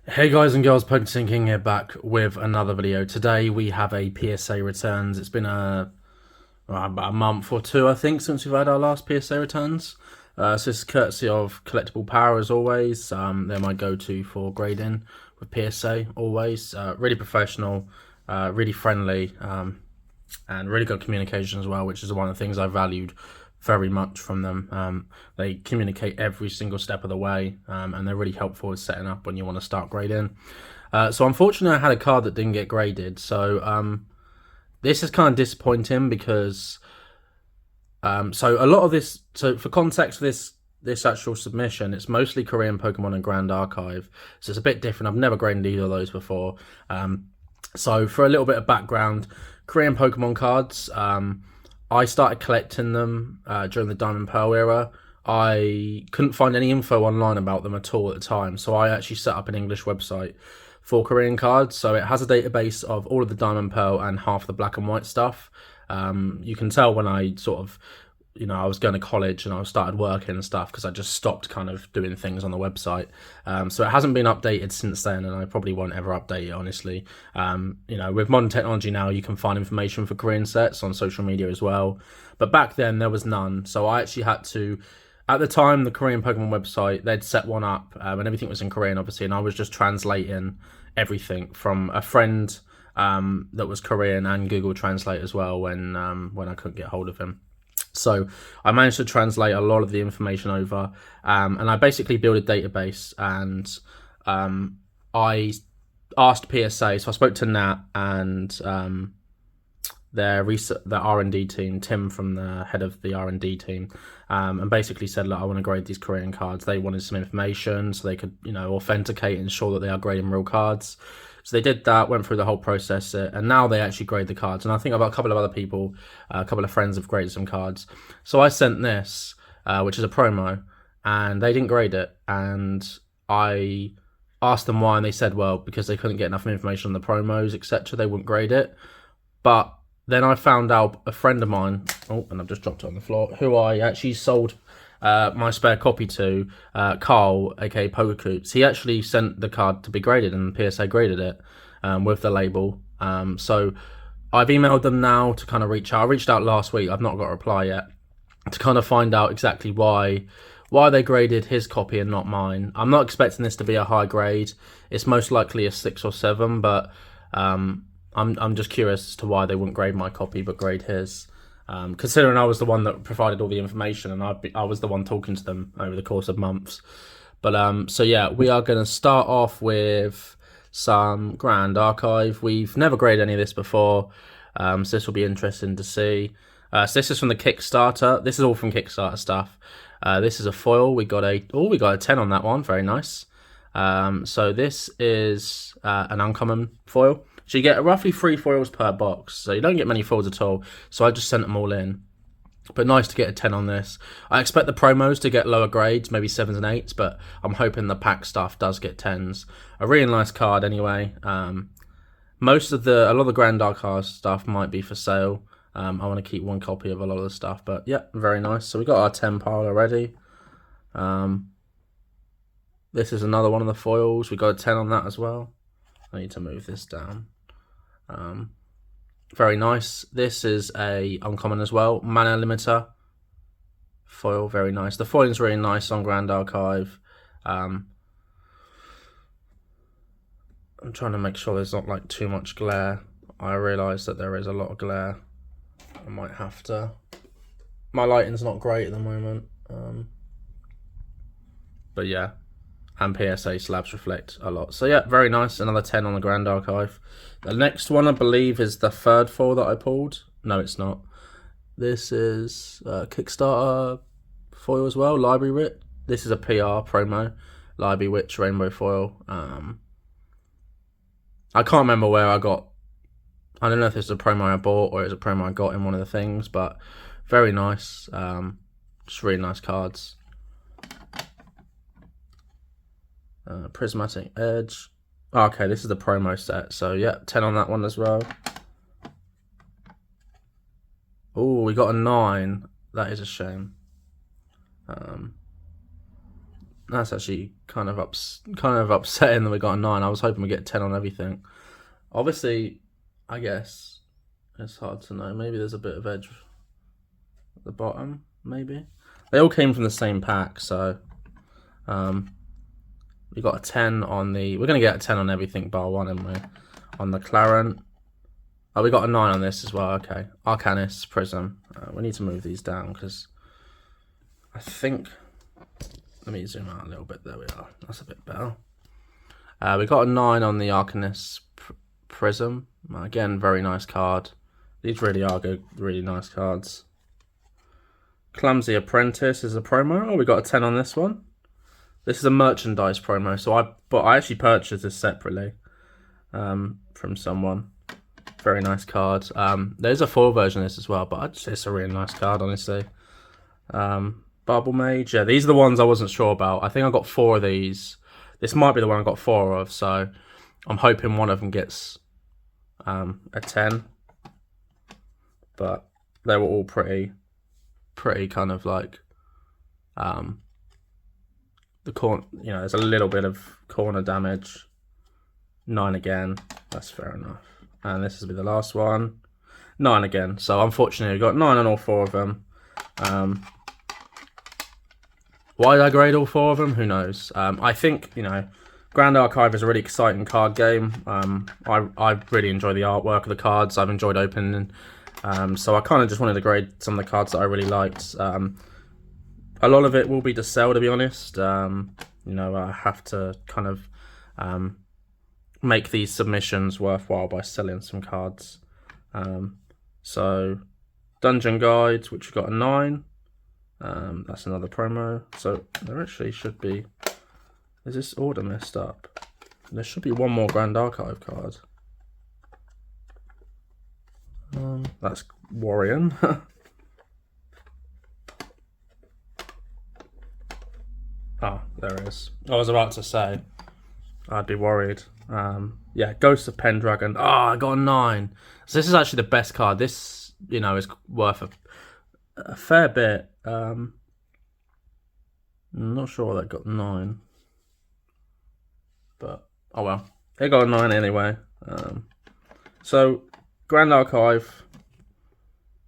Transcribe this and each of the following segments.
Hey guys and girls, Pikachus King here back with another video. Today we have a PSA returns. It's been about a month or two, I think, since we've had our last PSA returns. So this is courtesy of Collectible Power as always. They're my go-to for grading with PSA always. Really professional, really friendly, and really good communication as well, which is one of the things I valued very much from them. They communicate every single step of the way, and they're really helpful with setting up when you want to start grading. So unfortunately, I had a card that didn't get graded. So this is kind of disappointing because so a lot of this. So for context, this actual submission, it's mostly Korean Pokemon and Grand Archive, so it's a bit different. I've never graded either of those before. So for a little bit of background, Korean Pokemon cards. I started collecting them during the Diamond Pearl era. I couldn't find any info online about them at all at the time, so I actually set up an English website for Korean cards. So it has a database of all of the Diamond Pearl and half the black and white stuff. You can tell when I sort of, I was going to college and I started working and stuff because I just stopped kind of doing things on the website. So it hasn't been updated since then, and I probably won't ever update it, honestly. With modern technology now, you can find information for Korean sets on social media as well. But back then, there was none. So I actually had to, at the time, the Korean Pokemon website, they'd set one up, and everything was in Korean, obviously, and I was just translating everything from a friend that was Korean and Google Translate as well when I couldn't get hold of him. So I managed to translate a lot of the information over, and I basically built a database. And I asked PSA, so I spoke to Nat and their R&D team, Tim from the head of the R&D team, and basically said, look, I want to grade these Korean cards. They wanted some information so they could, authenticate and ensure that they are grading real cards. So they did that, went through the whole process, and now they actually grade the cards. And I think about a couple of other people, a couple of friends have graded some cards. So I sent this, which is a promo, and they didn't grade it. And I asked them why, and they said, well, because they couldn't get enough information on the promos, etc., they wouldn't grade it. But then I found out a friend of mine, and I've just dropped it on the floor, who I actually sold my spare copy to, Carl, aka Pikachus. He actually sent the card to be graded, and PSA graded it with the label. So I've emailed them now to kind of reach out. I reached out last week. I've not got a reply yet to kind of find out exactly why they graded his copy and not mine. I'm not expecting this to be a high grade. It's most likely a 6 or 7, but I'm just curious as to why they wouldn't grade my copy but grade his. Considering I was the one that provided all the information and I was the one talking to them over the course of months. But so yeah, we are going to start off with some Grand Archive. We've never graded any of this before, so this will be interesting to see. So this is from the Kickstarter. This is all from Kickstarter stuff. This is a foil. We got a 10 on that one. Very nice. So this is an uncommon foil. So you get roughly 3 foils per box. So you don't get many foils at all. So I just sent them all in. But nice to get a 10 on this. I expect the promos to get lower grades, maybe 7s and 8s, but I'm hoping the pack stuff does get 10s. A really nice card anyway. A lot of the Grand Archive stuff might be for sale. I want to keep one copy of a lot of the stuff, but yeah, very nice. So we got our 10 pile already. This is another one of the foils. We got a 10 on that as well. I need to move this down. Very nice. This is a uncommon as well. Mana limiter foil, very nice. The foiling is really nice on Grand Archive. I'm trying to make sure there's not like too much glare. I realise that there is a lot of glare. I might have to. My lighting's not great at the moment. But yeah. And PSA slabs reflect a lot. So yeah, very nice. Another 10 on the Grand Archive. The next one, I believe, is the third foil that I pulled. No, it's not. This is Kickstarter foil as well. Library Witch. This is a PR promo. Library Witch Rainbow foil. I can't remember where I got. I don't know if it's a promo I bought or it's a promo I got in one of the things, but very nice. Just really nice cards. Prismatic Edge. Okay, this is the promo set. So yeah, 10 on that one as well. Oh, we got a 9. That is a shame. That's actually kind of upsetting that we got a 9. I was hoping we get 10 on everything. Obviously, I guess it's hard to know. Maybe there's a bit of edge at the bottom. Maybe they all came from the same pack, so we got a 10 on the. We're gonna get a 10 on everything bar 1, haven't we? On the Clarent. Oh, we got a 9 on this as well. Okay, Arcanist Prism. We need to move these down because I think. Let me zoom out a little bit. There we are. That's a bit better. We got a 9 on the Arcanist Prism. Again, very nice card. These really are good, really nice cards. Clumsy Apprentice is a promo. Oh, we got a 10 on this one. This is a merchandise promo. So I actually purchased this separately from someone. Very nice card. There's a full version of this as well, but it's a really nice card, honestly. Bubble Mage. Yeah, these are the ones I wasn't sure about. I think I got 4 of these. This might be the one I got 4 of, so I'm hoping one of them gets a 10. But they were all pretty kind of like the corner. You know, there's a little bit of corner damage. 9 again. That's fair enough. And this will be the last one. 9 again. So unfortunately, we got 9 on all 4 of them. Why did I grade all 4 of them? Who knows? I think, you know, Grand Archive is a really exciting card game. I really enjoy the artwork of the cards. I've enjoyed opening. So I kind of just wanted to grade some of the cards that I really liked. A lot of it will be to sell, to be honest. You know, I have to kind of make these submissions worthwhile by selling some cards. So Dungeon Guides, which got a 9. That's another promo. So there actually should be. Is this order messed up? There should be one more Grand Archive card. That's Warrior. Oh, there it is. I was about to say, I'd be worried. Yeah, Ghost of Pendragon. Oh, I got a 9. So this is actually the best card. This, you know, is worth a fair bit. I'm not sure that got 9. But, oh well. It got a 9 anyway. So, Grand Archive.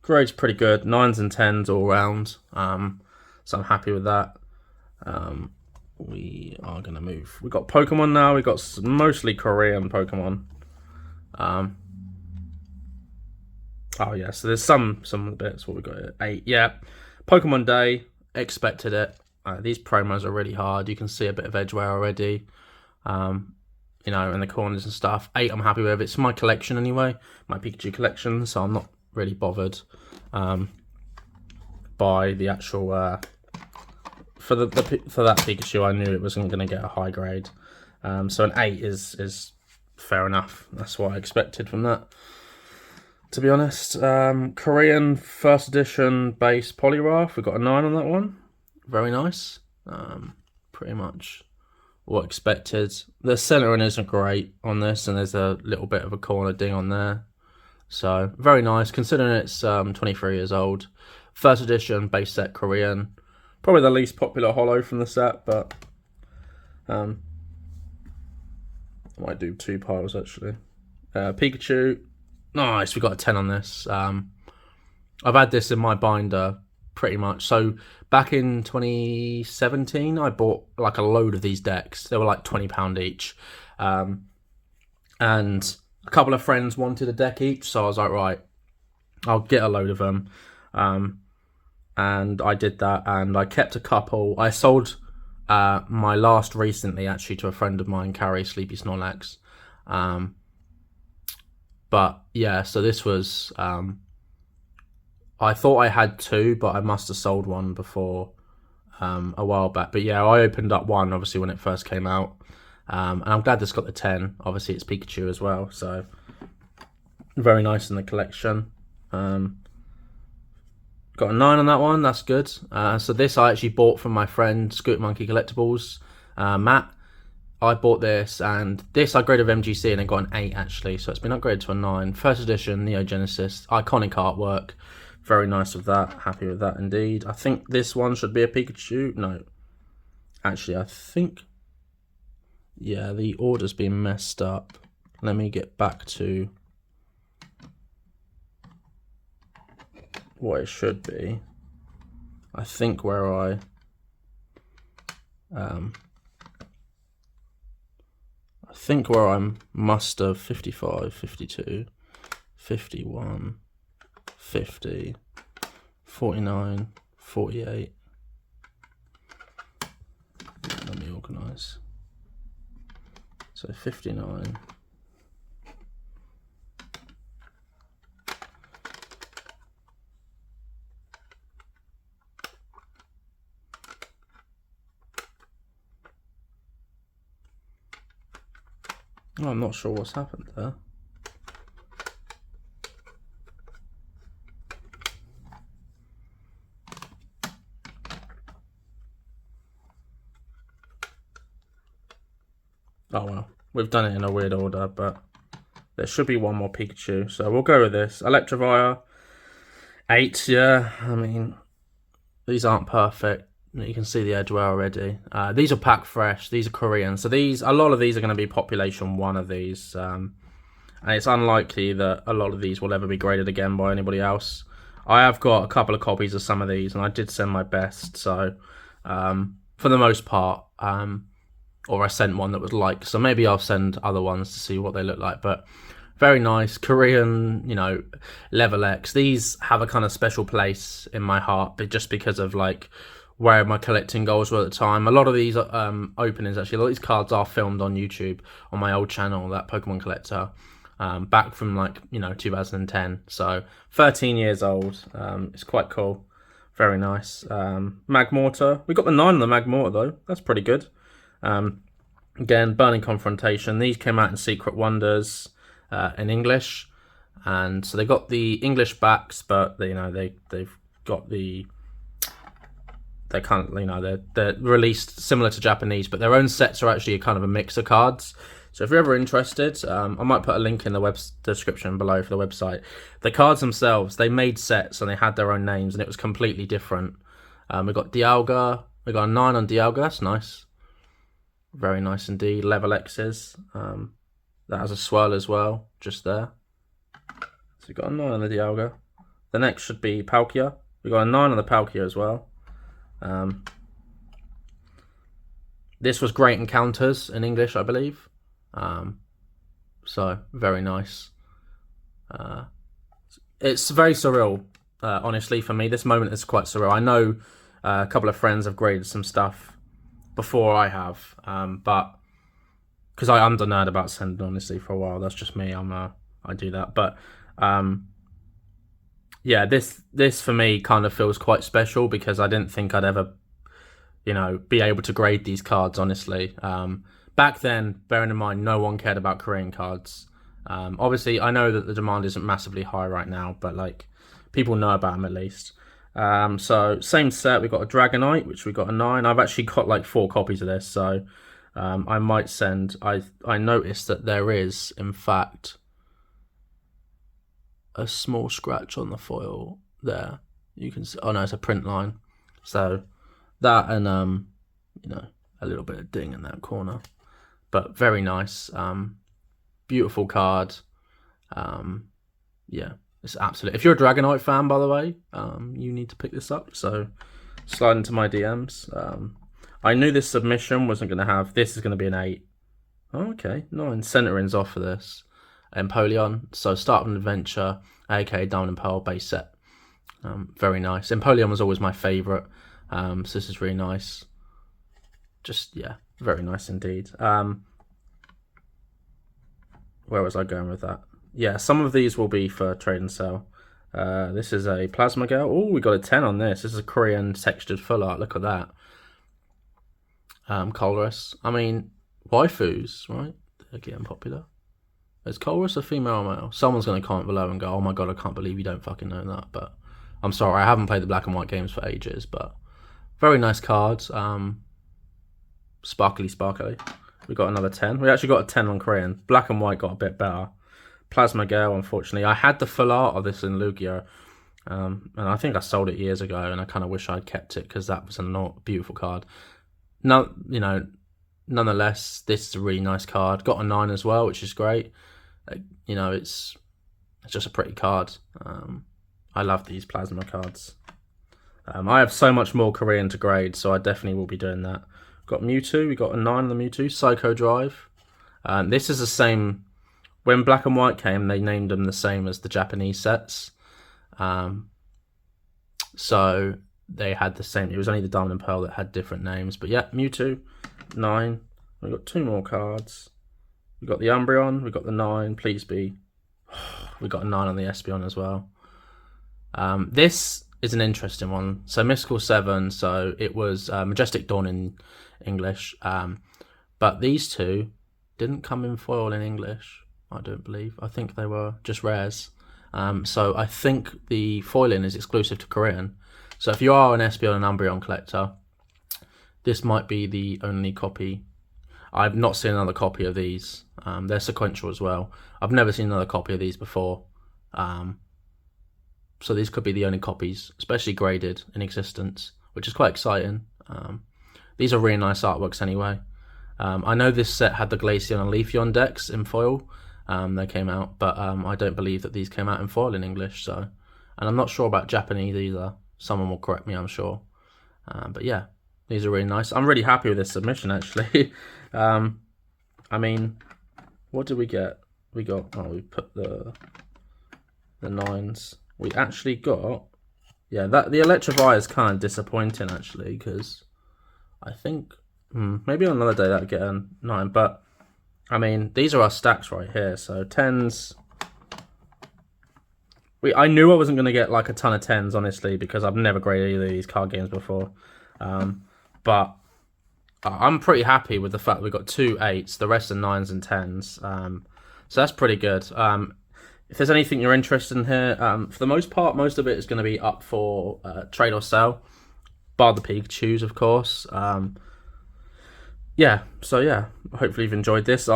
Grade's pretty good. 9s and 10s all round. So I'm happy with that. We are going to move. We got Pokemon now. We got mostly Korean Pokemon. Oh yeah, so there's some of the bits. What we got here? 8. Yeah, Pokemon Day. Expected it. These promos are really hard. You can see a bit of edge wear already. You know, in the corners and stuff. 8, I'm happy with. It's my collection anyway. My Pikachu collection. So I'm not really bothered by the actual. For that Pikachu, I knew it wasn't going to get a high grade. So an 8 is fair enough. That's what I expected from that, to be honest. Korean first edition base Poliwrath. We got a 9 on that one. Very nice. Pretty much what expected. The centering isn't great on this, and there's a little bit of a corner ding on there. So very nice, considering it's 23 years old. First edition base set Korean. Probably the least popular holo from the set, but I might do 2 piles actually. Pikachu, nice. We got a 10 on this. I've had this in my binder pretty much. So back in 2017, I bought like a load of these decks. They were like £20 each, and a couple of friends wanted a deck each. So I was like, right, I'll get a load of them. And I did that, and I kept a couple. I sold my last recently, actually, to a friend of mine, Carrie Sleepy Snorlax. But yeah, so this was. I thought I had 2, but I must have sold one before a while back. But yeah, I opened up one obviously when it first came out, and I'm glad this got the 10. Obviously, it's Pikachu as well, so very nice in the collection. Got a 9 on that one. That's good. So this I actually bought from my friend Scoot Monkey Collectibles, Matt. I bought this, and this I graded of MGC, and it got an 8 actually. So it's been upgraded to a 9. First edition Neo Genesis, iconic artwork. Very nice with that. Happy with that indeed. I think this one should be a Pikachu. No, Actually, I think, yeah, the order's been messed up. Let me get back to what it should be. I think where I must have 55, 52, 51, 50, 49, 48. Let me organise. So 59. Oh, I'm not sure what's happened there. Oh well, we've done it in a weird order, but there should be one more Pikachu, so we'll go with this. Electivire, 8, yeah. I mean, these aren't perfect. You can see the edge wear already. These are pack fresh. These are Korean. So a lot of these are going to be population 1 of these. And it's unlikely that a lot of these will ever be graded again by anybody else. I have got a couple of copies of some of these, and I did send my best. So for the most part, or I sent one that was like. So maybe I'll send other ones to see what they look like. But very nice Korean, level X. These have a kind of special place in my heart, but just because of like where my collecting goals were at the time. A lot of these openings, actually, a lot of these cards are filmed on YouTube on my old channel, that Pokemon Collector, back from like 2010. So 13 years old. It's quite cool. Very nice. Magmortar. We got the 9 on the Magmortar though. That's pretty good. Again, Burning Confrontation. These came out in Secret Wonders in English, and so they got the English backs, but they've got the they kind of they're released similar to Japanese, but their own sets are actually a kind of a mix of cards. So if you're ever interested, I might put a link in the web description below for the website. The cards themselves, they made sets and they had their own names, and it was completely different. We got Dialga. We got a 9 on Dialga. That's nice. Very nice indeed. Level X's. That has a swirl as well, just there. So we got a 9 on the Dialga. The next should be Palkia. We got a 9 on the Palkia as well. This was Great Encounters in English, I believe. So very nice. It's very surreal, honestly, for me. This moment is quite surreal. I know a couple of friends have graded some stuff before I have, but because I'm the nerd about sending, honestly, for a while. That's just me. I do that, but yeah, this for me kind of feels quite special because I didn't think I'd ever, be able to grade these cards, honestly. Back then, bearing in mind, no one cared about Korean cards. Obviously, I know that the demand isn't massively high right now, but like people know about them at least. So same set, we got a Dragonite, which we got a 9. I've actually got like 4 copies of this, so I might send. I noticed that there is, in fact, a small scratch on the foil there. You can see. Oh no, it's a print line. So that and a little bit of ding in that corner, but very nice. Beautiful card. Yeah, it's absolutely. If you're a Dragonite fan, by the way, you need to pick this up. So slide into my DMs. I knew this submission wasn't going to have. This is going to be an 8. Oh, okay, 9. Centering's off for this. Empoleon. So start of an adventure, aka Diamond and Pearl base set. Very nice. Empoleon was always my favourite. So this is really nice. Just, yeah, very nice indeed. Where was I going with that? Yeah, some of these will be for trade and sell. This is a Plasma Gale. Oh, we got a 10 on this. This is a Korean textured full art. Look at that. Colress. I mean, waifus, right? They're getting popular. Is Colress a female or male? Someone's going to comment below and go, oh my god, I can't believe you don't fucking know that. But I'm sorry, I haven't played the black and white games for ages, but very nice cards. Sparkly. We got another 10. We actually got a 10 on Korean. Black and white got a bit better. Plasma Gale, unfortunately. I had the full art of this in Lugia, and I think I sold it years ago, and I kind of wish I'd kept it because that was a not beautiful card. no, you know, nonetheless, this is a really nice card. Got a 9 as well, which is great. You know, it's just a pretty card. I love these plasma cards. I have so much more Korean to grade, so I definitely will be doing that. Got Mewtwo. We got a 9 on the Mewtwo. Psycho Drive. This is the same. When Black and White came, they named them the same as the Japanese sets. So they had the same. It was only the Diamond and Pearl that had different names. But yeah, Mewtwo, 9. We've got 2 more cards. We've got the Umbreon. We've got the 9. Please be. We got a 9 on the Espeon as well. This is an interesting one. So Mystical 7. So it was Majestic Dawn in English. But these two didn't come in foil in English. I don't believe. I think they were just rares. So I think the foiling is exclusive to Korean. So if you are an Espeon and Umbreon collector, this might be the only copy. I've not seen another copy of these. They're sequential as well. I've never seen another copy of these before. So these could be the only copies, especially graded, in existence, which is quite exciting. These are really nice artworks anyway. I know this set had the Glaceon and Leafeon decks in foil. They came out, but I don't believe that these came out in foil in English. So, and I'm not sure about Japanese either. Someone will correct me, I'm sure. But yeah, these are really nice. I'm really happy with this submission, actually. I mean, what did we get? We got, we put the 9s. We actually got, yeah, that the Electrify is kind of disappointing, actually, because I think, maybe on another day that'd get a 9, but I mean, these are our stacks right here. So 10s. I knew I wasn't going to get like a ton of 10s, honestly, because I've never graded either of these card games before. But I'm pretty happy with the fact that we got 2 8s, the rest are 9s and 10s. So that's pretty good. If there's anything you're interested in here, for the most part, most of it is going to be up for trade or sell, bar the Pikachus, of course. Yeah, so yeah, hopefully you've enjoyed this.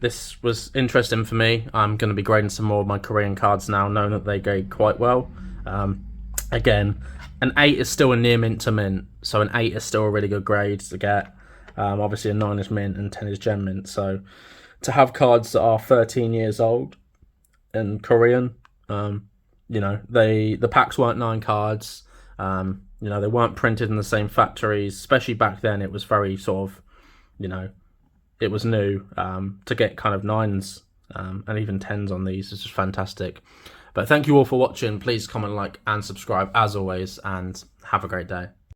This was interesting for me. I'm going to be grading some more of my Korean cards now, knowing that they grade quite well. Again, an 8 is still a near mint to mint, so an 8 is still a really good grade to get. Obviously a 9 is mint and 10 is gem mint, so to have cards that are 13 years old in Korean, you know, the packs weren't 9 cards. You know, they weren't printed in the same factories, especially back then. It was very sort of, you know, it was new. To get kind of 9s and even 10s on these is just fantastic. But thank you all for watching. Please comment, like, and subscribe as always, and have a great day.